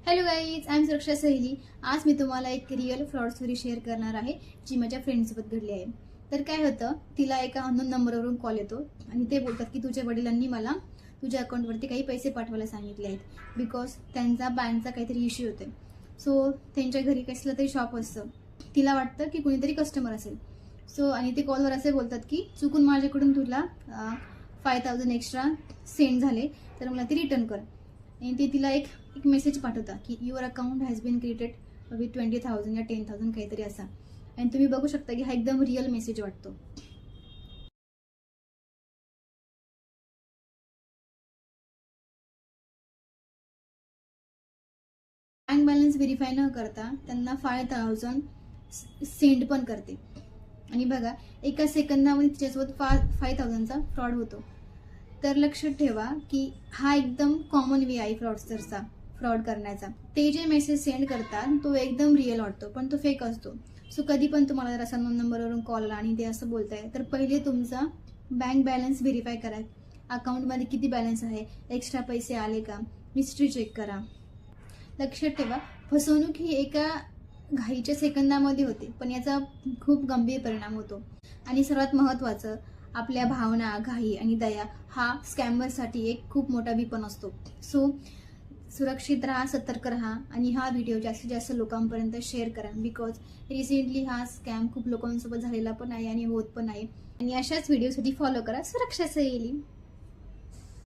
Hello guys, I am सुरक्षा सहेली. आज मी तुम्हाला एक रिअल फ्रॉड स्टोरी शेअर करणार आहे जी माझ्या फ्रेंडसोबत घडली आहे. तर काय होतं, तिला एका अननोन नंबरवरून कॉल येतो आणि ते बोलतात की तुझ्या वडिलांनी मला तुझ्या अकाउंटवरती काही पैसे पाठवायला सांगितले आहेत, बिकॉज त्यांचा बँकचा काहीतरी इश्यू होते. सो त्यांच्या घरी कसलं तरी शॉप असतं. तिला वाटतं की कुणीतरी कस्टमर असेल. सो आणि ते कॉलवर असे बोलतात की चुकून माझ्याकडून तुला 5,000 एक्स्ट्रा सेंड झाले, तर मला ते रिटर्न कर. आणि ते तिला एक मेसेज पाठवता की your account has been created with 20,000 या 10,000 काहीतरी असा. आणि तुम्ही बघू शकता की हा एकदम रिअल मेसेज वाटतो. बँक बॅलन्स व्हेरीफाय न करता त्यांना 5,000 सेंड पण करते. आणि बघा, एका सेकंदामध्ये तिच्यासोबत 5,000चा फ्रॉड होतो. तर लक्षात ठेवा की हा एकदम कॉमन वे आहे फ्रॉडस्टरचा फ्रॉड करण्याचा. ते जे मेसेज सेंड करतात तो एकदम रिअल वाटतो, पण तो फेक असतो. सो कधी पण तुम्हाला जर असा नंबरवरून कॉल आला आणि ते असं बोलताय, तर पहिले तुमचा बँक बॅलन्स व्हेरीफाय करा. अकाउंटमध्ये किती बॅलन्स आहे, एक्स्ट्रा पैसे आले का, हिस्ट्री चेक करा. लक्षात ठेवा, फसवणूक ही एका घाईच्या सेकंदामध्ये होते, पण याचा खूप गंभीर परिणाम होतो. आणि सर्वात महत्त्वाचं, आपल्या भावना, घाई आणि दया हा स्कॅमरसाठी एक खूप मोठा विपण असतो. सो सुरक्षित राहा, सतर्क राहा आणि हा व्हिडिओ जास्तीत जास्त लोकांपर्यंत शेअर करा. बिकॉज रिसेंटली हा स्कॅम खूप लोकांसोबत झालेला पण आहे आणि होत पण आहे. आणि अशाच व्हिडिओसाठी फॉलो करा सुरक्षा सहेली.